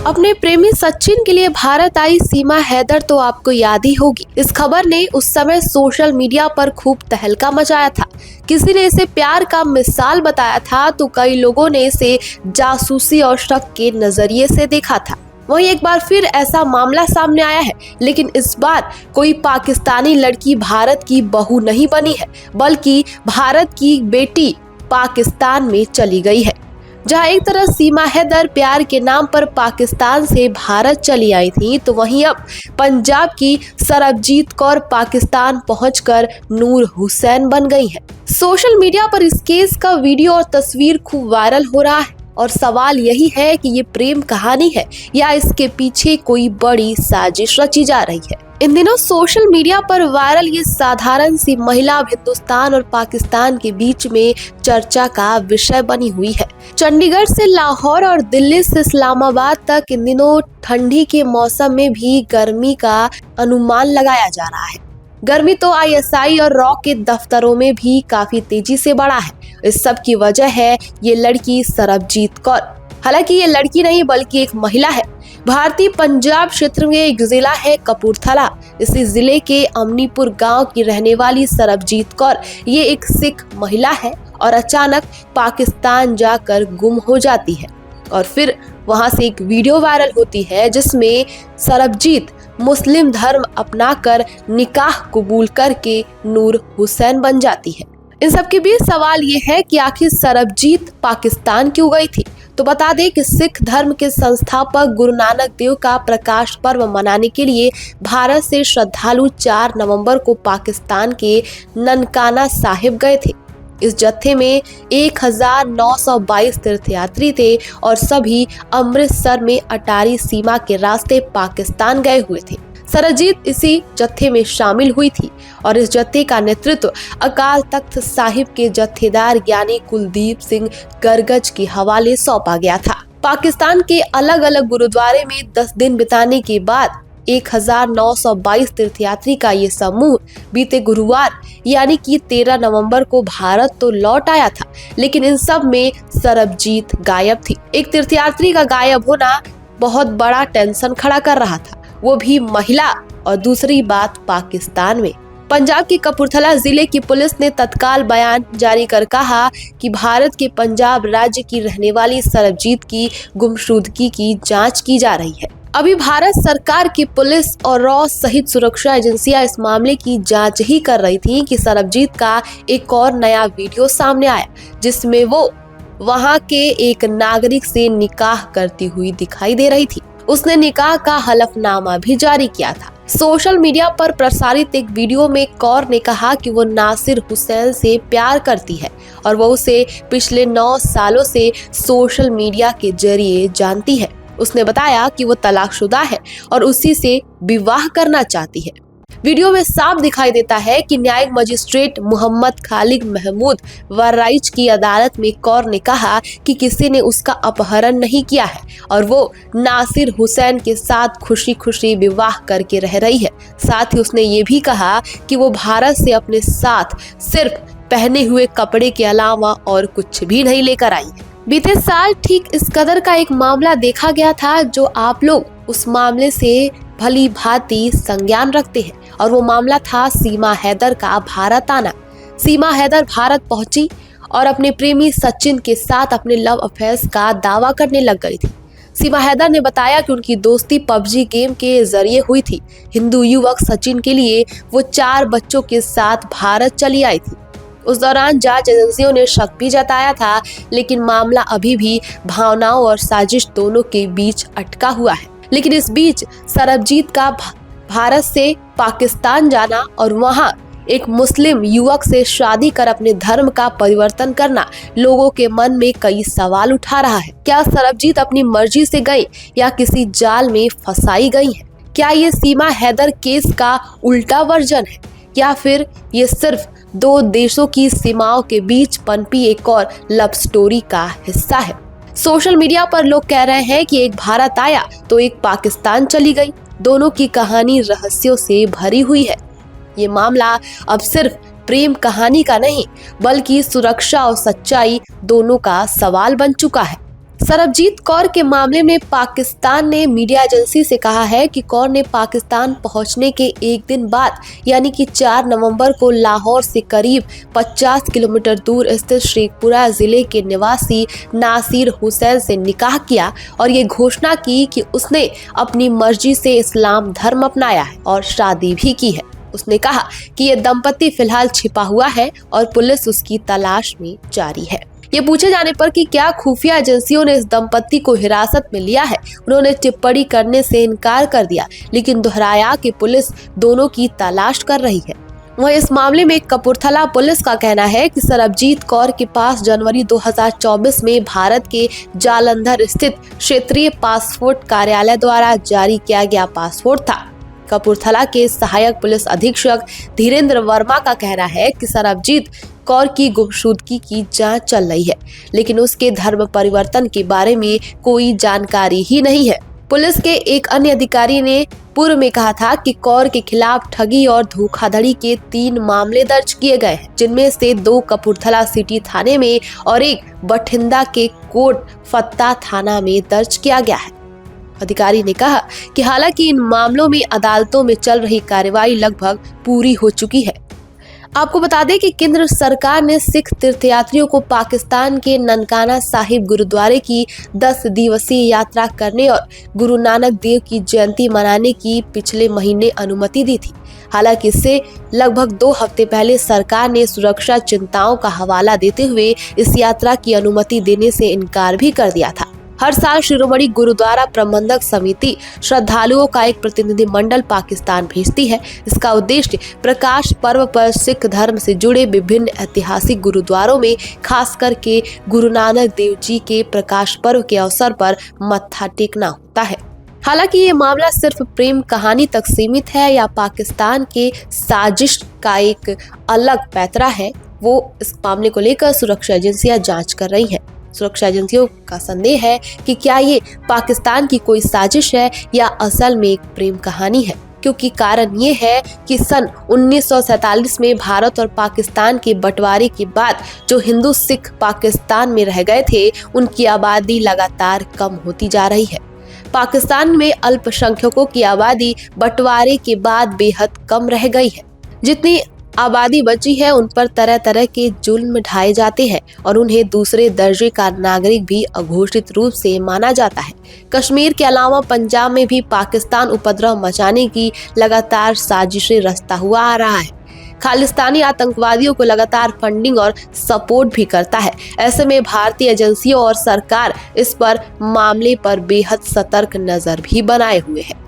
अपने प्रेमी सचिन के लिए भारत आई सीमा हैदर तो आपको याद ही होगी। इस खबर ने उस समय सोशल मीडिया पर खूब तहलका मचाया था। किसी ने इसे प्यार का मिसाल बताया था तो कई लोगों ने इसे जासूसी और शक के नजरिए से देखा था। वहीं एक बार फिर ऐसा मामला सामने आया है, लेकिन इस बार कोई पाकिस्तानी लड़की भारत की बहू नहीं बनी है, बल्कि भारत की बेटी पाकिस्तान में चली गई है। जहां एक तरह सीमा हैदर प्यार के नाम पर पाकिस्तान से भारत चली आई थी, तो वहीं अब पंजाब की सरबजीत कौर पाकिस्तान पहुंचकर नूर हुसैन बन गई है। सोशल मीडिया पर इस केस का वीडियो और तस्वीर खूब वायरल हो रहा है और सवाल यही है कि ये प्रेम कहानी है या इसके पीछे कोई बड़ी साजिश रची जा रही है। इन दिनों सोशल मीडिया पर वायरल ये साधारण सी महिला अब हिंदुस्तान और पाकिस्तान के बीच में चर्चा का विषय बनी हुई है। चंडीगढ़ से लाहौर और दिल्ली से इस्लामाबाद तक इन दिनों ठंडी के मौसम में भी गर्मी का अनुमान लगाया जा रहा है। गर्मी तो ISI और रॉ के दफ्तरों में भी काफी तेजी से बढ़ा है। इस सब की वजह है ये लड़की सरबजीत कौर। हालांकि ये लड़की नहीं बल्कि एक महिला है। भारतीय पंजाब क्षेत्र में एक जिला है कपूरथला। इसी जिले के अमनीपुर गांव की रहने वाली सरबजीत कौर ये एक सिख महिला है और अचानक पाकिस्तान जाकर गुम हो जाती है और फिर वहां से एक वीडियो वायरल होती है जिसमें सरबजीत मुस्लिम धर्म अपनाकर निकाह कबूल करके नूर हुसैन बन जाती है। इन सब के बीच सवाल ये है कि आखिर सरबजीत पाकिस्तान क्यों गई थी। तो बता दें कि सिख धर्म के संस्थापक गुरु नानक देव का प्रकाश पर्व मनाने के लिए भारत से श्रद्धालु 4 नवंबर को पाकिस्तान के ननकाना साहिब गए थे। इस जत्थे में 1922 तीर्थयात्री थे और सभी अमृतसर में अटारी सीमा के रास्ते पाकिस्तान गए हुए थे। सरबजीत इसी जत्थे में शामिल हुई थी और इस जत्थे का नेतृत्व अकाल तख्त साहिब के जत्थेदार ज्ञानी कुलदीप सिंह गरगज के हवाले सौंपा गया था। पाकिस्तान के अलग अलग गुरुद्वारे में 10 दिन बिताने के बाद 1922 तीर्थयात्री का ये समूह बीते गुरुवार यानी कि 13 नवंबर को भारत तो लौट आया था, लेकिन इन सब में सरबजीत गायब थी। एक तीर्थयात्री का गायब होना बहुत बड़ा टेंशन खड़ा कर रहा था, वो भी महिला, और दूसरी बात पाकिस्तान में। पंजाब के कपूरथला जिले की पुलिस ने तत्काल बयान जारी कर कहा कि भारत के पंजाब राज्य की रहने वाली सरबजीत की गुमशुदगी की जांच की जा रही है। अभी भारत सरकार की पुलिस और रॉ सहित सुरक्षा एजेंसियां इस मामले की जांच ही कर रही थी कि सरबजीत का एक और नया वीडियो सामने आया जिसमें वो वहां के एक नागरिक से निकाह करती हुई दिखाई दे रही थी। उसने निकाह का हलफनामा भी जारी किया था। सोशल मीडिया पर प्रसारित एक वीडियो में कौर ने कहा कि वो नासिर हुसैन से प्यार करती है और वो उसे पिछले 9 सालों से सोशल मीडिया के जरिए जानती है। उसने बताया कि वो तलाकशुदा है और उसी से विवाह करना चाहती है। वीडियो में साफ दिखाई देता है कि न्यायिक मजिस्ट्रेट मोहम्मद खालिद महमूद वराइच की अदालत में कौर ने कहा कि किसी ने उसका अपहरण नहीं किया है और वो नासिर हुसैन के साथ खुशी खुशी विवाह करके रह रही है। साथ ही उसने ये भी कहा कि वो भारत से अपने साथ सिर्फ पहने हुए कपड़े के अलावा और कुछ भी नहीं लेकर आई है। बीते साल ठीक इस कदर का एक मामला देखा गया था जो आप लोग उस मामले से भली भांति संज्ञान रखते हैं और वो मामला था सीमा हैदर का भारत आना। सीमा हैदर भारत पहुंची और अपने प्रेमी सचिन के साथ अपने लव अफेयर्स का दावा करने लग गई थी। सीमा हैदर ने बताया कि उनकी दोस्ती PUBG गेम के जरिए हुई थी। हिंदू युवक सचिन के लिए वो 4 बच्चों के साथ भारत चली आई थी। उस दौरान जांच एजेंसियों ने शक भी जताया था, लेकिन मामला अभी भी भावनाओं और साजिश दोनों के बीच अटका हुआ है। लेकिन इस बीच सरबजीत का भारत से पाकिस्तान जाना और वहां एक मुस्लिम युवक से शादी कर अपने धर्म का परिवर्तन करना लोगों के मन में कई सवाल उठा रहा है। क्या सरबजीत अपनी मर्जी से गई या किसी जाल में फंसाई गई है? क्या ये सीमा हैदर केस का उल्टा वर्जन है या फिर ये सिर्फ 2 देशों की सीमाओं के बीच पनपी एक और लव स्टोरी का हिस्सा है? सोशल मीडिया पर लोग कह रहे हैं कि एक भारत आया तो एक पाकिस्तान चली गई। दोनों की कहानी रहस्यों से भरी हुई है। ये मामला अब सिर्फ प्रेम कहानी का नहीं बल्कि सुरक्षा और सच्चाई दोनों का सवाल बन चुका है। सरबजीत कौर के मामले में पाकिस्तान ने मीडिया एजेंसी से कहा है कि कौर ने पाकिस्तान पहुंचने के एक दिन बाद यानी कि 4 नवंबर को लाहौर से करीब 50 किलोमीटर दूर स्थित शेखपुरा जिले के निवासी नासिर हुसैन से निकाह किया और ये घोषणा की कि उसने अपनी मर्जी से इस्लाम धर्म अपनाया है और शादी भी की है। उसने कहा कि ये दंपति फिलहाल छिपा हुआ है और पुलिस उसकी तलाश में जारी है। ये पूछे जाने पर कि क्या खुफिया एजेंसियों ने इस दंपति को हिरासत में लिया है, उन्होंने टिप्पणी करने से इनकार कर दिया, लेकिन दोहराया कि पुलिस दोनों की तलाश कर रही है। वहीं इस मामले में कपूरथला पुलिस का कहना है कि सरबजीत कौर के पास जनवरी 2024 में भारत के जालंधर स्थित क्षेत्रीय पासपोर्ट कार्यालय द्वारा जारी किया गया पासपोर्ट था। कपूरथला के सहायक पुलिस अधीक्षक धीरेन्द्र वर्मा का कहना है कि सरबजीत कौर की गुमशुदगी की जांच चल रही है, लेकिन उसके धर्म परिवर्तन के बारे में कोई जानकारी ही नहीं है। पुलिस के एक अन्य अधिकारी ने पूर्व में कहा था कि कौर के खिलाफ ठगी और धोखाधड़ी के 3 मामले दर्ज किए गए हैं, जिनमें से 2 कपूरथला सिटी थाने में और एक बठिंडा के कोट फत्ता थाना में दर्ज किया गया है। अधिकारी ने कहा कि हालांकि इन मामलों में अदालतों में चल रही कार्रवाई लगभग पूरी हो चुकी है। आपको बता दें कि केंद्र सरकार ने सिख तीर्थयात्रियों को पाकिस्तान के ननकाना साहिब गुरुद्वारे की 10 दिवसीय यात्रा करने और गुरु नानक देव की जयंती मनाने की पिछले महीने अनुमति दी थी। हालांकि इससे लगभग 2 हफ्ते पहले सरकार ने सुरक्षा चिंताओं का हवाला देते हुए इस यात्रा की अनुमति देने से इनकार भी कर दिया था। हर साल शिरोमणि गुरुद्वारा प्रबंधक समिति श्रद्धालुओं का एक प्रतिनिधिमंडल पाकिस्तान भेजती है। इसका उद्देश्य प्रकाश पर्व पर सिख धर्म से जुड़े विभिन्न ऐतिहासिक गुरुद्वारों में खास करके गुरु नानक देव जी के प्रकाश पर्व के अवसर पर मत्था टेकना होता है। हालांकि ये मामला सिर्फ प्रेम कहानी तक सीमित है या पाकिस्तान के साजिश का एक अलग पैतरा है, वो इस मामले को लेकर सुरक्षा एजेंसियां जांच कर रही हैं। सुरक्षा एजेंसियों का संदेह है कि क्या ये पाकिस्तान की कोई साजिश है या असल में एक प्रेम कहानी है, क्योंकि कारण ये है कि सन 1947 में भारत और पाकिस्तान के बंटवारे के बाद जो हिंदू सिख पाकिस्तान में रह गए थे, उनकी आबादी लगातार कम होती जा रही है। पाकिस्तान में अल्पसंख्यकों की आबादी बंटवारे के बाद बेहद कम रह गई है। जितनी आबादी बची है उन पर तरह तरह के जुल्म ढाए जाते हैं और उन्हें दूसरे दर्जे का नागरिक भी अघोषित रूप से माना जाता है। कश्मीर के अलावा पंजाब में भी पाकिस्तान उपद्रव मचाने की लगातार साजिशें रचता हुआ आ रहा है। खालिस्तानी आतंकवादियों को लगातार फंडिंग और सपोर्ट भी करता है। ऐसे में भारतीय एजेंसियों और सरकार इस पर मामले पर बेहद सतर्क नजर भी बनाए हुए है।